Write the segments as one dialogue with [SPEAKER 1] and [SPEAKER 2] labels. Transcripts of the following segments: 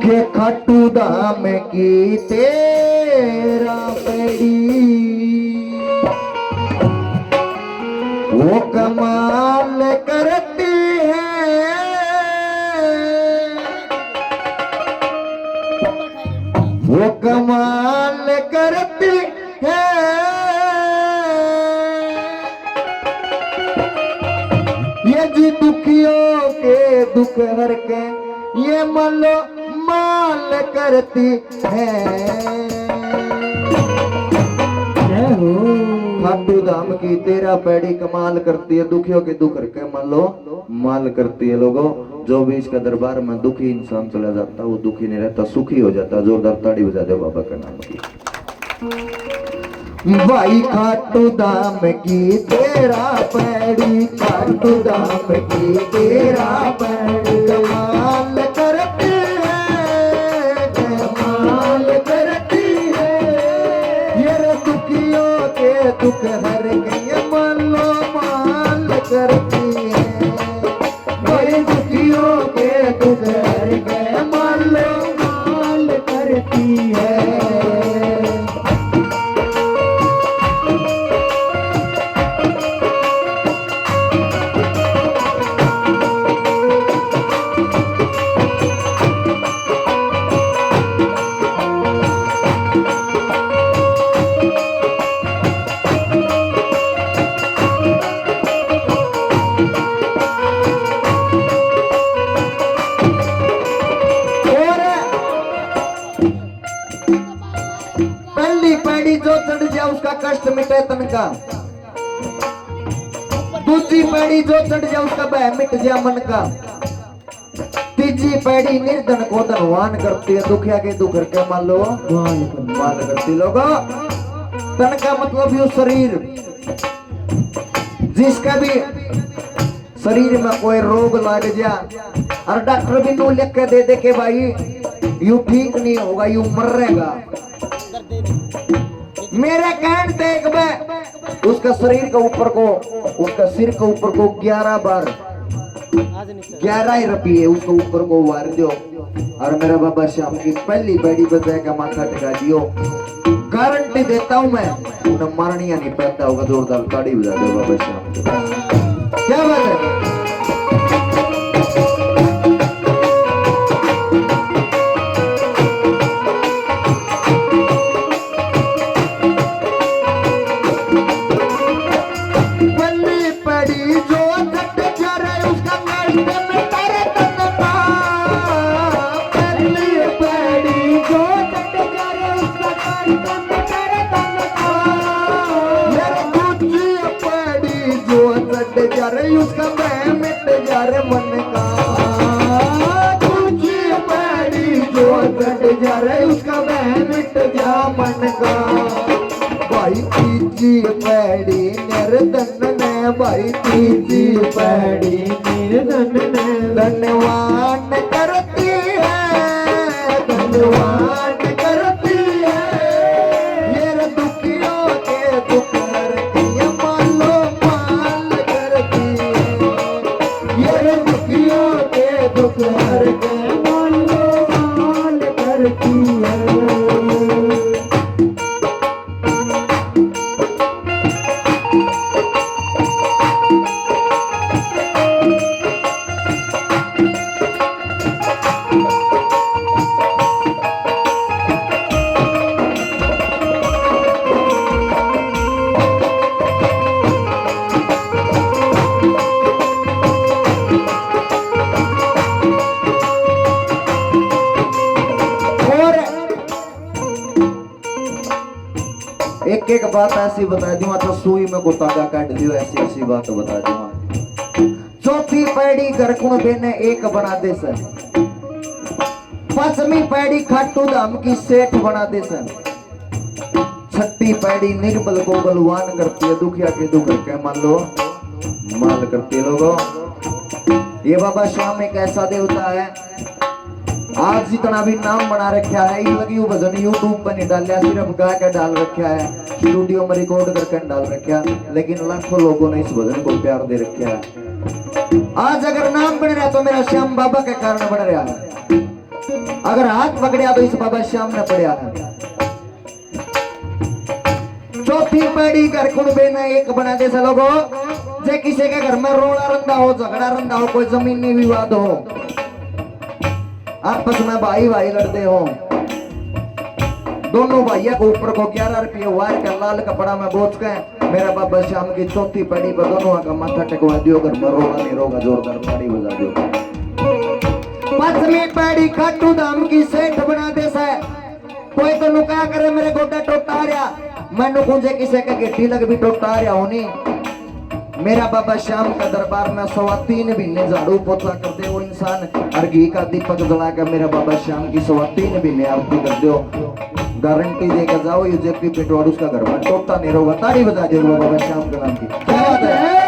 [SPEAKER 1] दुखे खाटू धाम की तेरा पैड़ी वो कमाल करती है, वो कमाल करती है। ये जी दुखियों के दुख हर के ये मालो माल करती है। खाटू धाम की तेरा पैड़ी कमाल करती है, दुखियों के दुख हर के मान लो माल करती है। लोगों, जो भी इसका दरबार में दुखी इंसान चला जाता वो दुखी नहीं रहता, सुखी हो जाता। जोरदार ताड़ी बजा दो बाबा के नाम की। भाई खाटू धाम की तेरा पैड़ी, खाटू धाम की तेरा पैड़ी कमाल करती है, कमाल करती है। ये दुखियों के दुख हर के मालो माल करती है। ये दुखियों के दुख हर के मालो माल करती है। जो चढ़ जाए उसका कष्ट मिटे तन का, दूसरी पैड़ी जो चढ़ जाए उसका भय मिट जाए मन का, तीसरी पैड़ी निर्धन को धनवान करती है, दुखिया के दुख के मान लो माल करती। लोगों, तन का मतलब यू शरीर, जिसका भी शरीर में कोई रोग लग जाए और डॉक्टर भी नू लिख के दे के भाई यू ठीक नहीं होगा, यू मरेगा, मेरे कहन देख में उसका शरीर के ऊपर को, उसका सिर के ऊपर को 11 बार 11 रुपये उसके ऊपर को वार दो और मेरा बाबा शाम की पहली बैडी बजाएगा, माथा टिका दियो। गारंटी देता हूं मैं, उन्हें मारनिया नहीं पैदा होगा। जोरदार ताड़ी बजा दो बाबा शाम की। क्या बात है। उसका भय मिट जा रे मन का, तुझी पैड़ी जो चढ़ जा रे उसका भय मिट जा मन का। भाई तीजी पैड़ी निर्धन ने, भाई तीजी पैड़ी निर्धन ने धनवान करती है, धनवान करती है। ये दुखियों के दुख हरती है, मालो माल करती है। ये दुखियों के दुख हर के मालो माल करती है। एक एक बात ऐसी बता दूंगा तो सुई में गोतागा काट दियो, ऐसी ऐसी बात बता दूंगा। चौथी पैड़ी घर को बेने एक बना दे सर, पांचवी पैड़ी खाटू धाम की सेठ बना दे सर, छठी पैड़ी निर्बल को बलवान करती है, दुखिया के दुख के मान लो माल करती है। लोगों, ये बाबा श्याम एक ऐसा देवता है, आज जितना भी नाम बना रखा है, ये लगी भजन यूट्यूब पर नहीं डाल, सिर्फ गा के डाल रखा है, स्टूडियो में रिकॉर्ड करके डाल रखा है, लेकिन लाखों लोगों ने इस भजन को प्यार दे रखा है। आज अगर नाम बन रहा है तो मेरा श्याम बाबा के कारण बन रहा है। अगर हाथ पकड़िया तो इस बाबा श्याम ने पड़िया है। चौथी पैड़ी घर कुड़बे ने एक बना दे लोगो, जे किसी के घर में रोड़ा रंदा हो, झगड़ा रंदा हो, कोई जमीनी विवाद हो, आपस में भाई भाई लड़ते हो, दोनों भाइयों को ऊपर को 11 रुपये वार का लाल कपड़ा में बोझ के मेरा बाबा श्याम की चौथी पैड़ी पर दोनों का माथा टेकवा दियो, घर में रोड़ा नहीं रोगा, जोरदार ताड़ी बजा दियो। पांचवी पैड़ी खाटू धाम की सेठ बना दे से, कोई तो नुका करे मेरे गोटा टोटा रहा, मैं नुकुंजे किसे का गिट्टी लग भी टोटा रहा होनी। मेरा बाबा श्याम का दरबार में 3.25 महीने झाड़ू पोछा करते हो इंसान, और घी का दीपक जला कर मेरा बाबा श्याम की 3.25 महीने आरती कर दो, गारंटी देकर जाओ ये जेपी पेटवाड़ उसका घर में टोटा नहीं होगा। ताड़ी बजा दे बाबा श्याम के नाम की, क्या बात है।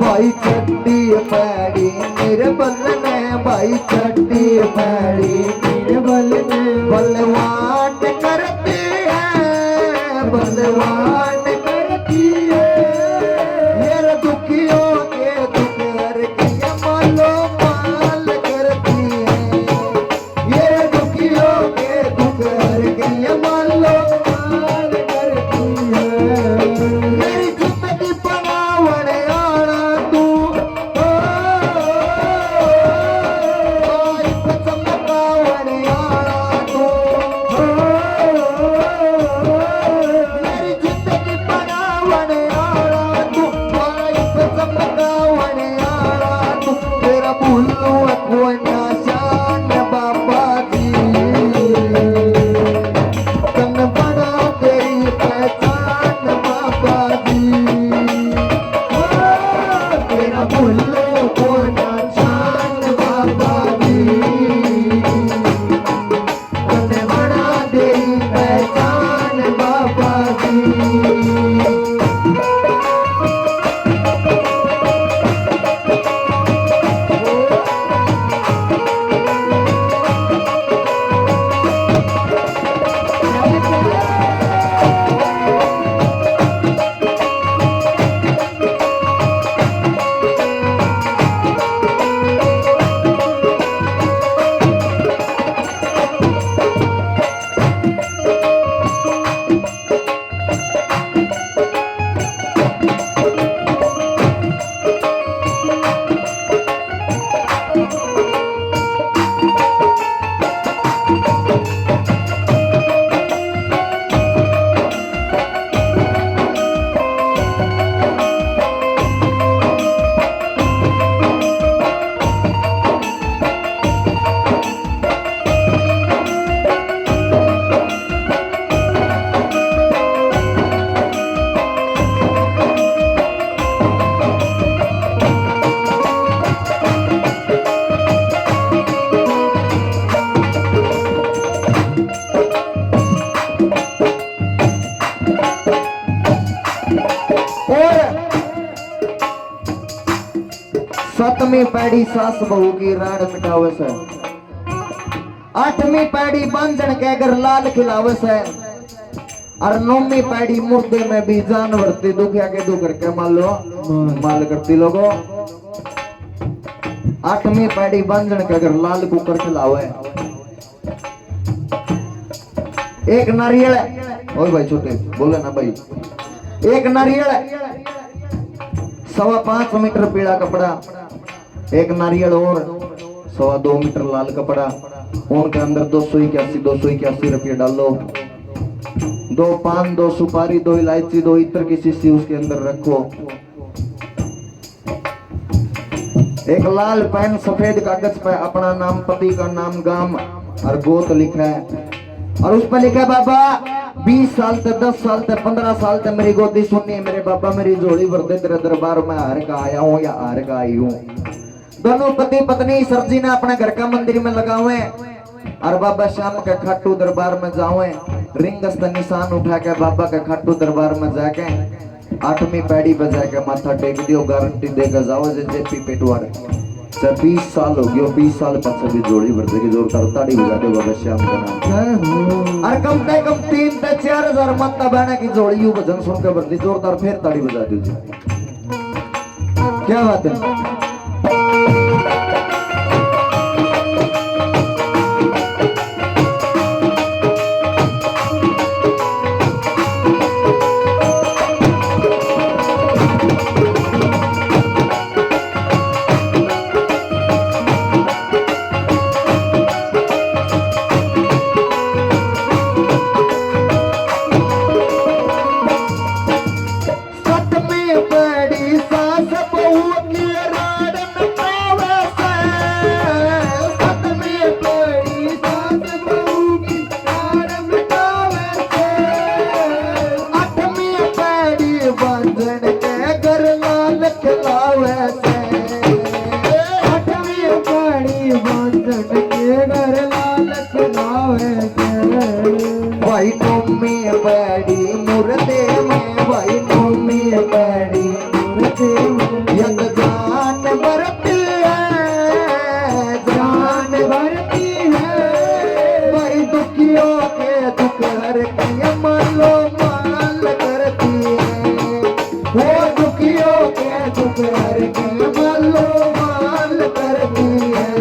[SPEAKER 1] भाई चट्टी पैड़ी निर्बल ने, भाई चट्टी पैड़ी निर्बल ने बलवान करती है, बलवान करती है। ये दुखियों के दुख हर के मालो माल करती है, ये दुखियों के दुख हर के मालो माल करती है। मेरी जिंदगी बनावण आना तू, चमकावण आना तू, मेरी जिंदगी बनावण आना तू, चमकावण आना तू। तेरा भूलू कोई ना शान बाबा जी, तन बना तेरी पहचान बाबा जी, तेरा भूलो को ना शान बाबा जी, तन बना तेरी पहचान बाबा जी। सातवीं पैड़ी सास बहू की राड मिटावे से, आठवीं पैड़ी बांझन के घर लाल खिलावे से, और नौवीं पैड़ी मुर्दे में भी जान भरती दुखिया के दुख करके मान लो माल करती लोगो। आठवीं पैड़ी बांझन के घर लाल कुकर खिलावे। एक नारियल है, ओए भाई छोटे बोले ना भाई, एक नारियल है 5.25 मीटर पीला कपड़ा, एक नारियल और 2.25 मीटर लाल कपड़ा, उनके अंदर 281 रुपये डालो, 2 पान, 2 सुपारी, 2 इलायची, 2 इत्र की शीशी उसके अंदर रखो, एक लाल पेन सफेद कागज पे अपना नाम, पति का नाम, गांव और गोत लिखा है, और उस पर लिखा है बाबा 20 साल तक, 10 साल तक, 15 साल तक मेरी गोदी सुननी है मेरे बाबा, मेरी झोली भर दे तेरे दरबार में हार का आया हूँ या हार का आई हूँ। दोनों पति पत्नी सर जी ने अपने घर का मंदिर में लगावे और बाबा श्याम के खाटू दरबार में जावे, रिंगस्थ निशान उठा के बाबा के खाटू दरबार में जाके 8वीं पैड़ी पे जाके माथा टेक दियो, गारंटी देकर जाओ जेपी पेटवार। 20 साल हो गयो, 20 साल पीछे भी जोड़ी भर देगी, जोरदार ताड़ी बजा दो बाबा श्याम का नाम। और कम से कम 3 से 4 हजार माता बहना की जोड़ी यू भजन सुन के भर दी, जोरदार फिर ताड़ी बजा दीजिए। क्या बात है। भाई तुमी बड़ी मुर्दे में, भाई तुमी बड़ी मुर्दे में, यद जान भरती है, जान भरती है, भाई दुखियों के दुख हर की मालो माल करती है, वो दुखियों के दुख हर की मालो माल करती है।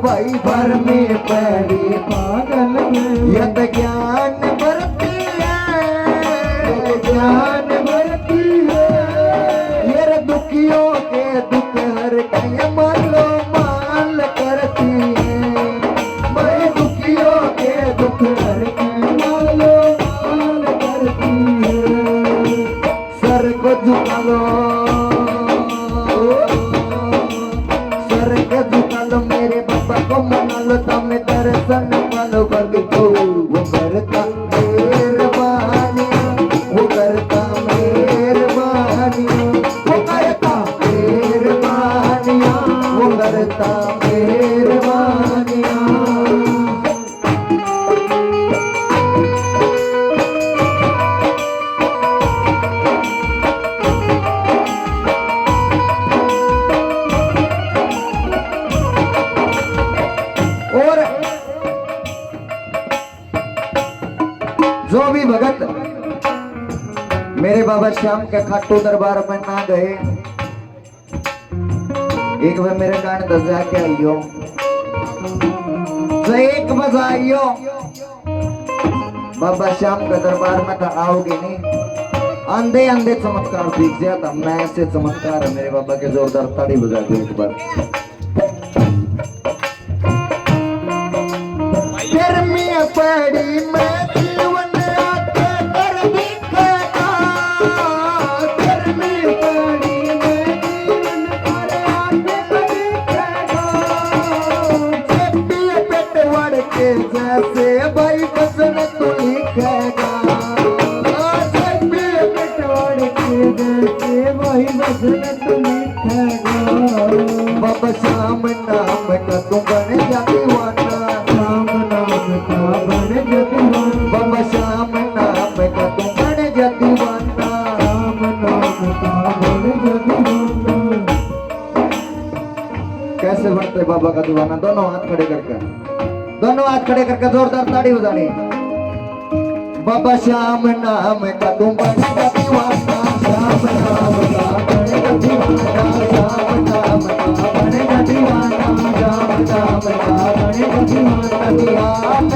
[SPEAKER 1] भाई भर में पड़ी पागल में, यद ज्ञान भरती है, ज्ञान भरती है, ये दुखियों के दुख हर के मालो माल करती है, भाई दुखियों के दुख हर के मालो माल करती है। सर को झुका लो, सर के झुका लो, मेरे बाबा को मना लो, तमें दर्शन पालो कर दो, वो करता मेहरबानी, वो करता मेहरबानी, वो करता मेहरबानी, वो करता मेहरबानी। जो भी भगत मेरे बाबा श्याम के खाटू दरबार में ना गए, एक बार मेरे कान दजा के आइयो, तो एक बजा आइयो बाबा श्याम के दरबार में, तो आओगे नहीं, अंधे अंधे चमत्कार दिख जाता, मैं ऐसे चमत्कार है मेरे बाबा के, जोरदार ताड़ी बजा दो एक बार। गर्मी पड़ी मैं लिखेगा
[SPEAKER 2] वही वजन तो लिखेगा
[SPEAKER 1] बाबा श्याम नाम का तू बन जा दीवाना
[SPEAKER 2] राम नाम का बन जदीवाना
[SPEAKER 1] बाबा श्याम नाम का तू बन जा दीवाना
[SPEAKER 2] राम नाम का बन जदीवाना
[SPEAKER 1] कैसे बनते बाबा का दीवाना दोनों हाथ खड़े करके जोरदार ताड़ी बजानी बाबा श्याम नाम का तू बन जा दीवाना श्याम नाम का बन जा दीवाना श्याम नाम का बन जा दीवाना श्याम नाम का बन जा दीवाना याद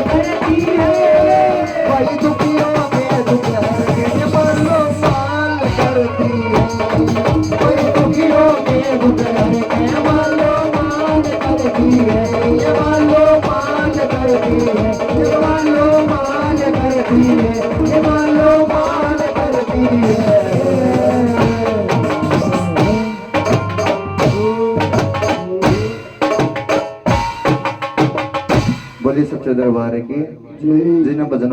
[SPEAKER 1] करती है भाई दुखियों में दुख के मालो माल करती है भाई दुखियों में दुख के मालो माल करती है ये मालो माल करती है ये मालो माल करती है ये मालो माल करती है बोलिए सच्चे दरबार की जिन्हें भजन